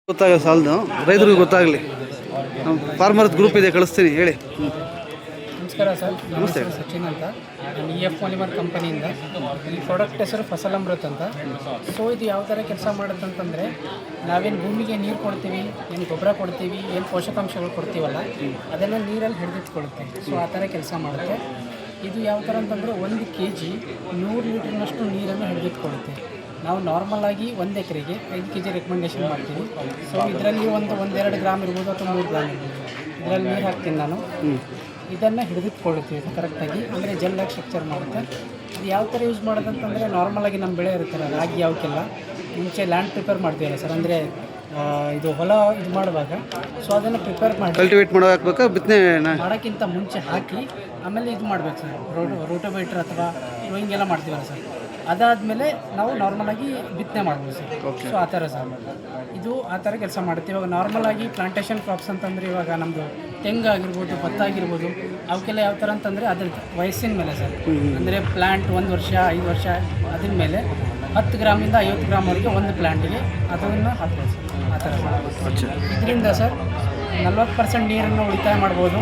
ಗೊತ್ತಾಗ ಸಾಲದು ರೈತರಿಗೆ ಗೊತ್ತಾಗಲಿ. ನಮ್ಮ ಫಾರ್ಮರ್ಸ್ ಗ್ರೂಪ್ ಇದೆ, ಕಳಿಸ್ತೀನಿ, ಹೇಳಿ. ನಮಸ್ಕಾರ ಸರ್. ನಮಸ್ತೆ. ಸಚಿನ್ ಅಂತ, ನಾನು EF ಪಾಲಿಮರ್ ಕಂಪನಿಯಿಂದ. ಈ ಪ್ರಾಡಕ್ಟ್ ಹೆಸರು ಫಸಲಮೃತ್ ಅಂತ. ಸೊ ಇದು ಯಾವ ಥರ ಕೆಲಸ ಮಾಡುತ್ತಂತಂದರೆ, ನಾವೇನು ಭೂಮಿಗೆ ನೀರು ಕೊಡ್ತೀವಿ, ಏನು ಗೊಬ್ಬರ ಕೊಡ್ತೀವಿ, ಏನು ಪೋಷಕಾಂಶಗಳು ಕೊಡ್ತೀವಲ್ಲ, ಅದನ್ನು ನೀರಲ್ಲಿ ಹಿಡಿದಿಟ್ಕೊಳ್ಳುತ್ತೆ. ಸೊ ಆ ಥರ ಕೆಲಸ ಮಾಡುತ್ತೆ. ಇದು ಯಾವ ಥರ ಅಂತಂದರೆ 1 kg 100 ಲೀಟ್ರ್ನಷ್ಟು ನೀರನ್ನು ಹಿಡಿದಿಟ್ಕೊಳ್ಳುತ್ತೆ. ನಾವು ನಾರ್ಮಲಾಗಿ 1 ಎಕರೆಗೆ 5 kg ರೆಕಮೆಂಡೇಷನ್ ಮಾಡ್ತೀವಿ. ಸೊ ಇದರಲ್ಲಿ ಒಂದೆರಡು ಗ್ರಾಮ್ ಇರ್ಬೋದು ಅಥವಾ 3 ಗ್ರಾಮ್ ಇರ್ಬೋದು. ಇದರಲ್ಲಿ ನೀರು ಹಾಕ್ತೀನಿ ನಾನು. ಇದನ್ನು ಹಿಡಿದಿಟ್ಕೊಳ್ಳುತ್ತೀವಿ ಕರೆಕ್ಟಾಗಿ, ಅಂದರೆ ಜೆಲ್ಲಾಗಿ ಸ್ಟ್ರಕ್ಚರ್ ಮಾಡುತ್ತೆ. ಇದು ಯಾವ ಥರ ಯೂಸ್ ಮಾಡೋದಂತಂದರೆ, ನಾರ್ಮಲಾಗಿ ನಮ್ಮ ಬೆಳೆ ಇರ್ತಾರೆ ರಾಗಿ ಯಾವಕ್ಕೆಲ್ಲ ಮುಂಚೆ ಲ್ಯಾಂಡ್ ಪ್ರಿಪೇರ್ ಮಾಡ್ತೀವಲ್ಲ ಸರ್, ಅಂದರೆ ಇದು ಹೊಲ ಇದು ಮಾಡುವಾಗ. ಸೊ ಅದನ್ನು ಪ್ರಿಪೇರ್ ಮಾಡಿ ಕಲ್ಟಿವೇಟ್ ಮಾಡೋ ಹಾಕ್ಬೇಕಾ, ಬಿತ್ತನೆ ಮಾಡೋಕ್ಕಿಂತ ಮುಂಚೆ ಹಾಕಿ ಆಮೇಲೆ ಇದು ಮಾಡಬೇಕು ಸರ್. ರೋಟೋವೇಟ್ರ್ ಅಥವಾ ಹಿಂಗೆಲ್ಲ ಮಾಡ್ತೀವಲ್ಲ ಸರ್, ಅದಾದಮೇಲೆ ನಾವು ನಾರ್ಮಲಾಗಿ ಬಿತ್ತನೆ ಮಾಡ್ಬೋದು ಸರ್. ಸೊ ಆ ಥರ ಸರ್ ಇದು ಆ ಥರ ಕೆಲಸ ಮಾಡುತ್ತೆ. ಇವಾಗ ನಾರ್ಮಲಾಗಿ ಪ್ಲಾಂಟೇಷನ್ ಕ್ರಾಪ್ಸ್ ಅಂತಂದರೆ, ಇವಾಗ ನಮ್ಮದು ತೆಂಗು ಆಗಿರ್ಬೋದು, ಭತ್ತ ಆಗಿರ್ಬೋದು, ಅವಕ್ಕೆಲ್ಲ ಯಾವ ಥರ ಅಂತಂದರೆ ಅದ್ರ ವಯಸ್ಸಿನ ಮೇಲೆ ಸರ್. ಅಂದರೆ ಪ್ಲ್ಯಾಂಟ್ 1 ವರ್ಷ 5 ವರ್ಷ ಅದ್ರ ಮೇಲೆ 10 ಗ್ರಾಮಿಂದ 50 ಗ್ರಾಮ್ವರೆಗೆ ಒಂದು ಪ್ಲ್ಯಾಂಟಿಗೆ ಅದನ್ನು ಹಾಕ್ಬೋದು ಸರ್. ಆ ಥರ ಇದರಿಂದ ಸರ್ 40% ನೀರನ್ನು ಉಳಿತಾಯ ಮಾಡ್ಬೋದು.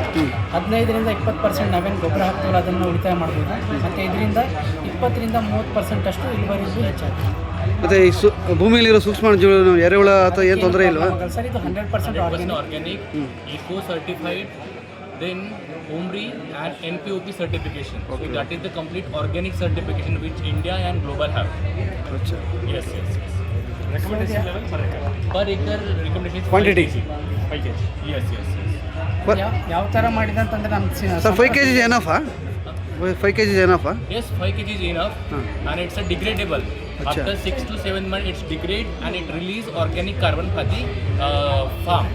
15ರಿಂದ 20% ನಾವೇನು ಗೊಬ್ಬರ ಹಾಕ್ತೀವಲ್ಲ ಅದನ್ನು ಉಳಿತಾಯ ಮಾಡ್ಬೋದು. ಮತ್ತು ಇದರಿಂದ 20ರಿಂದ 30% ಅಷ್ಟು ಇಳುವರಿಗೂ ಹೆಚ್ಚಾಗುತ್ತೆ. ಮತ್ತು ಈ ಭೂಮಿಯಲ್ಲಿರೋ ಸೂಕ್ಷ್ಮ ಜೀವಿಗಳು ಎರೆಹುಳ ಅಥವಾ ಏನು ತೊಂದರೆ ಇಲ್ವಾ ಸರ್? ಇದು 100% organic, eco certified, then OMRI and NPOP certification. So that is the complete organic certification which India and global have. Yes. Recommendation level per acre recommendation is Quantity. 5 kg. Yes. ಯಾವ ಥರ ಮಾಡಿದೆ ಅಂತಂದರೆ ನಮ್ಮ sir 5 kg ಏನಫಾ? 5 kg ಏನಫಾ? Yes, 5 kg is enough. And it's a degradable. After 6 to 7 months it's degrade and it release organic carbon for the farm.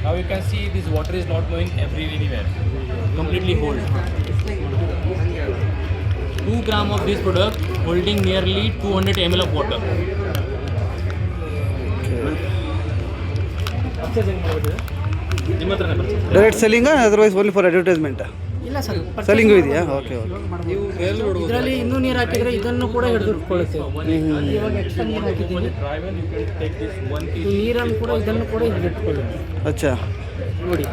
Now you can see this water is not going anywhere. Completely hold. 2 gram of this product holding nearly 200 ml of water. Direct ಸೆಲ್ಲಿಂಗಾ otherwise only for advertisement? ಇಲ್ಲ sir, selling ಇದೆಯಾ? Okay. ಇದರಲ್ಲಿ ಇನ್ನೂ ನೀರು ಹಾಕಿದರೆ ಇದನ್ನು ಕೂಡ ಹಿಡಿದಿಟ್ಕೊಳ್ಳುತ್ತೆ. ಇವಾಗ ಎಕ್ಸ್ಟ್ರಾ ನೀರು ಹಾಕಿದ್ದೀನಿ, ನೀರನ್ನು ಕೂಡ ಇದನ್ನು ಕೂಡ ಹಿಡಿದಿಟ್ಕೊಳ್ಳುತ್ತೆ. ಅಚ್ಚಾ, ನೋಡಿ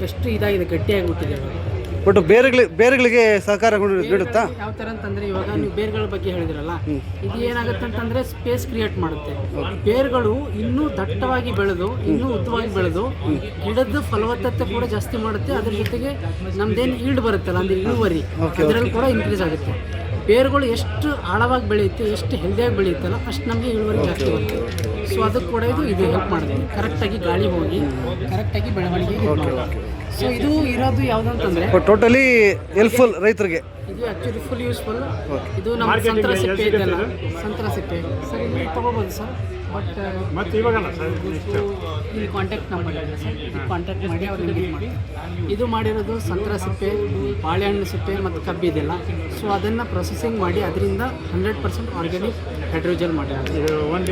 ಎಷ್ಟು ಇದಾಗಿದೆ, ಗಟ್ಟಿಯಾಗಿಬಿಟ್ಟಿದೆ. ಬಟ್ ಬೇರೆಗಳಿಗೆ ಸಹಕಾರ ನೀಡುತ್ತಾ? ಯಾವ ಥರ ಅಂತಂದರೆ, ಇವಾಗ ನೀವು ಬೇರ್ಗಳ ಬಗ್ಗೆ ಹೇಳಿದ್ರಲ್ಲ, ಇದು ಏನಾಗುತ್ತೆ ಅಂತಂದರೆ ಸ್ಪೇಸ್ ಕ್ರಿಯೇಟ್ ಮಾಡುತ್ತೆ. ಬೇರ್ಗಳು ಇನ್ನೂ ದಟ್ಟವಾಗಿ ಬೆಳೆದು, ಇನ್ನೂ ಉದ್ದವಾಗಿ ಬೆಳೆದು, ಗಿಡದ ಫಲವತ್ತತೆ ಕೂಡ ಜಾಸ್ತಿ ಮಾಡುತ್ತೆ. ಅದ್ರ ಜೊತೆಗೆ ನಮ್ದೇನು ಈಲ್ಡ್ ಬರುತ್ತಲ್ಲ, ಅಂದರೆ ಇಳುವರಿ, ಅದರಲ್ಲಿ ಕೂಡ ಇನ್ಕ್ರೀಸ್ ಆಗುತ್ತೆ. ಬೇರುಗಳು ಎಷ್ಟು ಆಳವಾಗಿ ಬೆಳೆಯುತ್ತೆ, ಎಷ್ಟು ಹೆಲ್ದಿಯಾಗಿ ಬೆಳೆಯುತ್ತಲ್ಲ, ಅಷ್ಟು ನಮಗೆ ಇಳುವರಿ ಜಾಸ್ತಿ ಬರುತ್ತೆ. ಸೊ ಅದಕ್ಕೆ ಕೂಡ ಇದು ಹೆಲ್ಪ್ ಮಾಡುತ್ತೆ. ಕರೆಕ್ಟಾಗಿ ಗಾಳಿ ಹೋಗಿ ಕರೆಕ್ಟಾಗಿ ಬೆಳವಣಿಗೆ. ಸೊ ಇದು ಇರೋದು ಯಾವುದಂತಂದರೆ ಟೋಟಲಿ ಹೆಲ್ಪ್ಫುಲ್ ರೈತರಿಗೆ. ಇದು ಆ್ಯಕ್ಚುಲಿ ಫುಲ್ ಯೂಸ್ಫುಲ್. ಇದು ನಮ್ಮ ಸಂತರ ಸಿಪ್ಪೆ ಇದೆಲ್ಲ, ಸಂತರ ಸಿಪ್ಪೆ ಸರ್, ಇಲ್ಲಿ ತೊಗೋಬೋದು ಸರ್. ಬಟ್ ಇವಾಗಲ್ಲ ಸರ್, ಇಲ್ಲಿ ಕಾಂಟ್ಯಾಕ್ಟ್ ನಂಬರ್ ಇದೆ ಸರ್, ಇದು ಕಾಂಟ್ಯಾಕ್ಟ್ ಮಾಡಿ ಅವ್ರು ನಿಮಗೆ ಮಾಡಿ. ಇದು ಮಾಡಿರೋದು ಸಂತರ ಸಿಪ್ಪೆ, ಬಾಳೆಹಣ್ಣು ಸಿಪ್ಪೆ ಮತ್ತು ಕಬ್ಬಿದೆಲ್ಲ. ಸೊ ಅದನ್ನು ಪ್ರೊಸೆಸಿಂಗ್ ಮಾಡಿ ಅದರಿಂದ 100% ಆರ್ಗ್ಯಾನಿಕ್ ಹೈಡ್ರೋಜನ್ ಮಾಡಿರೋದು.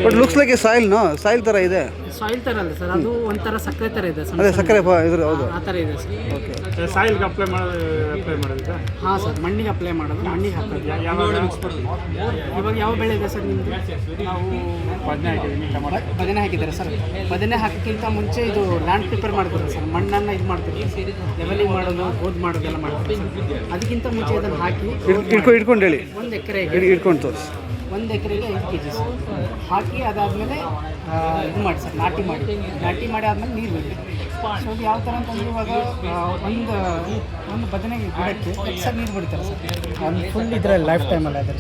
ಬಟ್ ಲುಕ್ಸ್ ಲೈಕ್ ಸಾಯಿಲ್ ಥರ ಇದೆ. ಸಾಯಿಲ್ ಥರ ಅಲ್ಲ ಸರ್, ಅದು ಒಂಥರ ಸಕ್ಕರೆ ಥರ ಇದೆ ಸರ್. ಅದೇ ಸಕ್ಕರೆ ಇದ್ರ, ಹೌದು, ಆ ಥರ ಇದೆ ಸರ್. ಓಕೆ. ಸಾಯಿಲ್ಗೆ ಅಪ್ಲೈ ಮಾಡೋದು? ಹಾಂ ಸರ್, ಮಣ್ಣಿಗೆ ಅಪ್ಲೈ ಮಾಡೋದು, ಮಣ್ಣಿಗೆ ಹಾಕೋದು. ಇವಾಗ ಯಾವ ಬೆಳೆ ಇದೆ ಸರ್ ನಿಮ್ಮದು? ನಾವು ಬದನೆ ಹಾಕಿದ್ದಾರೆ ಸರ್. ಬದನೆ ಹಾಕೋಕ್ಕಿಂತ ಮುಂಚೆ ಇದು ಲ್ಯಾಂಡ್ ಪ್ರಿಪೇರ್ ಮಾಡ್ತಾರೆ ಸರ್. ಮಣ್ಣನ್ನು ಇದು ಮಾಡ್ತೀವಿ, ಲೆವೆಲಿಂಗ್ ಮಾಡೋದು, ಗೋದ್ ಮಾಡೋದೆಲ್ಲ ಮಾಡ್ತೀವಿ. ಅದಕ್ಕಿಂತ ಮುಂಚೆ ಇದನ್ನು ಹಾಕಿ ಇಟ್ಕೊಂಡು ಹೇಳಿ, 1 ಎಕರೆಗೆ ಇಟ್ಕೊಂಡು ತೋರಿಸಿ. 1 ಎಕರೆಗೆ 5 kg ಸರ್ ಹಾಕಿ, ಅದಾದಮೇಲೆ ಇದು ಮಾಡಿ ಸರ್, ನಾಟಿ ಮಾಡಿ ಆದಮೇಲೆ ನೀರು ಬಿಡಿ. ಸೊ ಅದು ಯಾವ ಥರ ಅಂತಂದರೆ, ಇವಾಗ ಒಂದು ಬದನೆ ಗಿಡಕ್ಕೆ ಹೆಚ್ಚಾಗಿ ನೀರು ಬಿಡ್ತಾರೆ ಸರ್. ಒಂದು ಫುಲ್ ಇದರಲ್ಲಿ ಲೈಫ್ ಟೈಮಲ್ಲಿ ಅದರ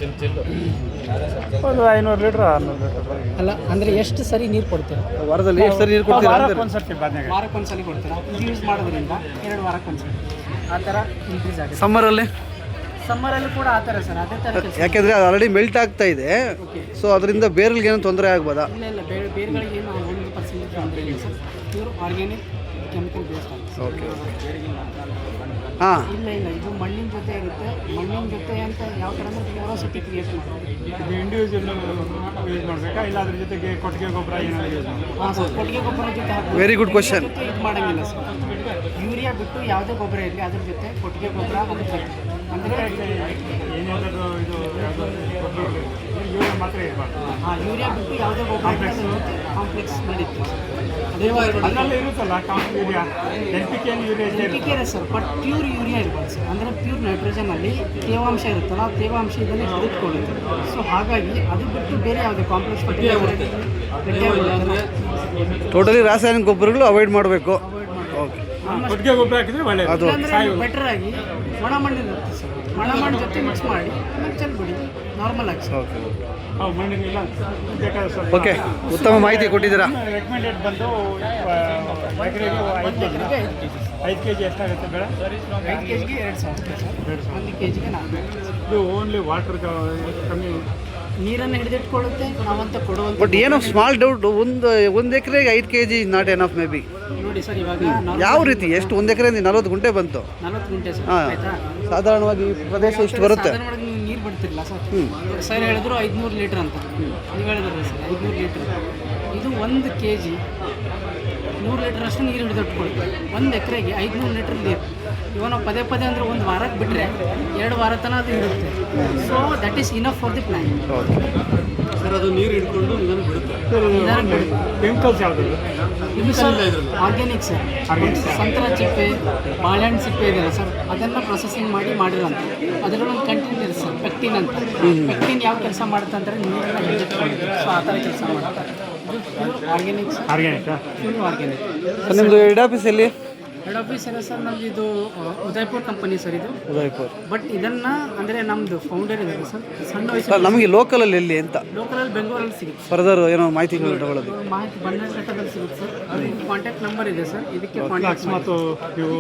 ಒಂದು 500 ಲೀಟ್ರ್ 600 ಲೀಟ್ರ್ ಅಲ್ಲ, ಅಂದರೆ ಎಷ್ಟು ಸರಿ ನೀರು ಕೊಡ್ತೀರಾ? ವಾರದಲ್ಲಿ ಎಷ್ಟು ಸರಿ ನೀರು ಕೊಡ್ತೀರಾ? ಒಂದ್ಸರ್ತಿ ಬದನೆಗೆ ವಾರಕ್ಕೊಂದ್ಸಲಿ ಕೊಡ್ತೀರಾ? ಇದು ಯೂಸ್ ಮಾಡೋದ್ರಿಂದ 2 ವಾರಕ್ಕೊಂದ್ಸಲಿ ಆ ಥರ ಇನ್ಕ್ರೀಸ್ ಆಗುತ್ತೆ. ಸಮ್ಮರಲ್ಲಿ ಕೂಡ ಆ ಥರ ಸರ್, ಅದೇ ಥರ ಕೆಲಸ. ಯಾಕೆಂದರೆ ಅದು ಆಲ್ರೆಡಿ ಮೆಲ್ಟ್ ಆಗ್ತಾ ಇದೆ. ಸೊ ಅದರಿಂದ ಬೇರ್ಗಳಿಗೆ ಏನೋ ತೊಂದರೆ ಆಗ್ಬೋದಾ? ಇಲ್ಲ, ಬೇರುಗಳಿಗೆ ಏನು 1% ತೊಂದರೆ ಇಲ್ಲ sir. Pure organic chemical based ಆಗುತ್ತೆ. ಓಕೆ. ಹಾಂ, ಇಲ್ಲ, ಇದು ಮಣ್ಣಿನ ಜೊತೆ ಇರುತ್ತೆ. ಮಣ್ಣಿನ ಜೊತೆ ಅಂತ ಯಾವ ಥರ ಅಂದರೆ ಕ್ಯೂರೋಸಿಟಿ ಕ್ರಿಯೇಟ್ ಮಾಡ್ತಾರೆ. ಇದು ಇಂಡಿವಿಜುವಲ್ ಯೂಸ್ ಮಾಡಬೇಕಾ, ಇಲ್ಲ ಅದ್ರ ಜೊತೆಗೆ ಕೊಟ್ಟಿಗೆ ಗೊಬ್ಬರ ಏನಾದ್ರು ಯೂಸ್ ಮಾಡಬೇಕು? ಹಾಂ ಸರ್, ಕೊಟ್ಟಿಗೆ ಗೊಬ್ಬರ ಜೊತೆ ಹಾಕಿ. Very good question. ಇದು ಮಾಡೋಂಗಿಲ್ಲ ಸರ್. ಯೂರಿಯಾ ಬಿಟ್ಟು ಯಾವುದೇ ಗೊಬ್ಬರ ಇರಲಿ, ಅದ್ರ ಜೊತೆ ಕೊಟ್ಟಿಗೆ ಗೊಬ್ಬರ ಅದ್ರ ಜೊತೆ ಅಂದರೆ ಏನಾದರೂ ಇದು ಯೂರಿಯಾ ಮಾತ್ರ ಇರಬಾರ್ದು. ಯೂರಿಯಾ ಬಿಟ್ಟು ಯಾವುದೇ ಕಾಂಪ್ಲೆಕ್ಸ್ ನಡೀತು ಅಲ್ಲೆಲ್ಲ ಇರುತ್ತಲ್ಲ ಯೂರಿಯಾ NPK ಯೂರಿಯಾ ಇದೆ NPK ಇದೆ ಸರ್, ಬಟ್ ಪ್ಯೂರ್ ಯೂರಿಯಾ ಇರ್ಬಾರ್ದು ಸರ್. ಅಂದರೆ ಪ್ಯೂರ್ ನೈಟ್ರೋಜನಲ್ಲಿ ತೇವಾಂಶ ಇರುತ್ತಲ್ಲ, ಆ ತೇವಾಂಶ ಇದನ್ನು ಹಿಡಿದುಕೊಳ್ಳುತ್ತೆ. ಸೊ ಹಾಗಾಗಿ ಅದು ಬಿಟ್ಟು ಬೇರೆ ಯಾವುದೇ ಕಾಂಪ್ಲೆಕ್ಸ್ ಟೋಟಲಿ ರಾಸಾಯನಿಕ ಗೊಬ್ಬರಗಳು ಅವಾಯ್ಡ್ ಮಾಡಬೇಕು. ಓಕೆ, ಕೊಟ್ಟಿಗೆ ಗೊಬ್ಬರ ಹಾಕಿದ್ರೆ ಒಳ್ಳೆಯದು. ಅದು ಬೆಟರ್ ಆಗಿ ಒಣ ಮಣ್ಣು ಇರುತ್ತೆ ಸರ್, ಒಣ ಮಣ್ಣು ಜೊತೆ ಮಿಕ್ಸ್ ಮಾಡಿ ಚೆಲ್ಬಿಡಿ ನಾರ್ಮಲ್ ಆಗಿ ಸರ್. ಓಕೆ ಮಣ್ಣಿಗೆಲ್ಲ ಬೇಕಾದ ಸ್ವಲ್ಪ ಓಕೆ, ಉತ್ತಮ ಮಾಹಿತಿ ಕೊಟ್ಟಿದ್ದೀರಾ. ರೆಕಮೆಂಡೆಡ್ ಬಂದು ಎಕರೆಗೆ 5 kg ಎಷ್ಟಾಗುತ್ತೆ ಬೇಡ? 5 kgಗೆ 2,000 ಸರ್, 1 kgಗೆ 400. ಇದು ಓನ್ಲಿ ವಾಟರ್ ಕಮ್ಮಿ ನೀರನ್ನು ಹಿಡಿದಿಟ್ಕೊಳ್ಳುತ್ತೆ ನಾವಂತ ಕೊಡುವಂಥ. ಬಟ್ ಏನೋ ಸ್ಮಾಲ್ ಡೌಟ್, ಒಂದು ಎಕರೆಗೆ 5 kg not enough may be. ನೋಡಿ ಸರ್, ಇವಾಗ ಯಾವ ರೀತಿ ಎಷ್ಟು ಒಂದು ಎಕರೆಯಿಂದ 40 ಗುಂಟೆ ಬಂತು? 40 ಗುಂಟೆ ಸರ್, ಹಾಂ, ಆಯ್ತಾ? ಸಾಧಾರಣವಾಗಿ ಈ ಪ್ರದೇಶ ಇಷ್ಟು ಬರುತ್ತೆ. ಸಾಧಾರಣವಾಗಿ ನೀವು ನೀರು ಬಿಡ್ತಿರಲ್ಲ ಸರ್, ಸರ್ ಹೇಳಿದ್ರು 500 ಲೀಟ್ರ್ ಅಂತ. ನೀವು ಹೇಳಿದ್ರಲ್ಲ ಸರ್ 500 ಲೀಟ್ರ್. ಇದು 1 kg 100 ಲೀಟ್ರಷ್ಟು ನೀರು ಹಿಡಿದಿಟ್ಕೊಳ್ತೀವಿ. 1 ಎಕರೆಗೆ 500 ಲೀಟ್ರ್ ನೀರು. ಇವಾಗ ನಾವು ಪದೇ ಪದೇ ಅಂದರೆ 1 ವಾರಕ್ಕೆ ಬಿಟ್ಟರೆ 2 ವಾರ ತನಕ ಅದು ಇರುತ್ತೆ. So that is enough for the plant. Sir ಅದು ನೀರು ಹಿಡ್ಕೊಂಡು ಇದನ್ನು ಬಿಡುತ್ತೆ. ಕೆಮಿಕಲ್ಸ್ ಯಾವುದು? ಇದು ಸರ್ ಆರ್ಗ್ಯಾನಿಕ್ ಸರ್. Organic. ಸಂತರ ಚಿಪ್ಪೆ, ಬಾಳೆಹಣ್ಣು ಸಿಪ್ಪೆ ಇದೆಯಲ್ಲ ಸರ್, ಅದನ್ನು ಪ್ರೊಸೆಸಿಂಗ್ ಮಾಡಿ ಮಾಡಿರೋಂಥ ಅದರಲ್ಲಿ ಒಂದು ಕಂಟೆಂಟ್ ಇದೆ ಸರ್, ಪೆಕ್ಟಿನ್ ಅಂತ. ಪೆಕ್ಟಿನ್ ಯಾವ ಕೆಲಸ ಮಾಡುತ್ತೆ ಅಂದರೆ ನೀರನ್ನು ಹಿಡಿದಿಟ್ಕೊಳ್ಳುತ್ತೆ. ಸೊ ಆ ಥರ ಕೆಲಸ ಮಾಡುತ್ತೆ. ಇದು pure organic sir, organic. Pure organic. ನಿಮ್ಮದು ಹೆಡ್ ಆಫೀಸ್ ಎಲ್ಲಿ? ಹೆಡ್ ಆಫೀಸ್ ಇದೆ ಸರ್ ನಮ್ಮದು, ಇದು ಉದಯಪುರ್ ಕಂಪನಿ ಸರ್ ಇದು. ಉದಯಪುರ್. ಬಟ್ ಇದನ್ನು ಅಂದರೆ ನಮ್ಮದು ಫೌಂಡರ್ ಇದೆ ಸರ್, ಸಣ್ಣ ಸರ್ ವಯಸ್ಸಲ್ಲಿ ನಮಗೆ ಲೋಕಲಲ್ಲಿ ಎಲ್ಲಿ ಅಂತ ಲೋಕಲಲ್ಲಿ ಬೆಂಗಳೂರಲ್ಲಿ ಸಿಗುತ್ತೆ. ಫರ್ದರ್ ಏನೋ ಮಾಹಿತಿಗಳು ತಗೊಳ್ಳೋದು. ಮಾಹಿತಿ ಬನ್ನಘಟ್ಟದಲ್ಲಿ ಸಿಗುತ್ತೆ ಸರ್. ಅದು ಕಾಂಟ್ಯಾಕ್ಟ್ ನಂಬರ್ ಇದೆ ಸರ್, ಇದಕ್ಕೆ ಕಾಂಟ್ಯಾಕ್ಟ್ ಅಕಸ್ಮಾತ್ ನೀವು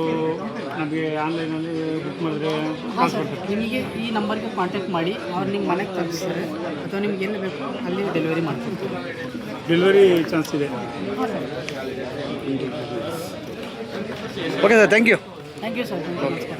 ನಮಗೆ ಆನ್ಲೈನಲ್ಲಿ ಬುಕ್ ಮಾಡಿದ್ರೆ ನಿಮಗೆ ಈ ನಂಬರ್ಗೆ ಕಾಂಟ್ಯಾಕ್ಟ್ ಮಾಡಿ ಅವ್ರು ನಿಮ್ಮ ಮನೆಗೆ ತರಿಸ್ತಾರೆ ಅಥವಾ ನಿಮ್ಗೆ ಎಲ್ಲಿ ಬೇಕು ಅಲ್ಲಿ ಡೆಲಿವರಿ ಮಾಡ್ಕೊಡ್ತೀವಿ. ಡೆಲಿವರಿ ಚಾನ್ಸ್ ಇದೆ. Okay sir, thank you. Thank you sir, ನಮಸ್ಕಾರ.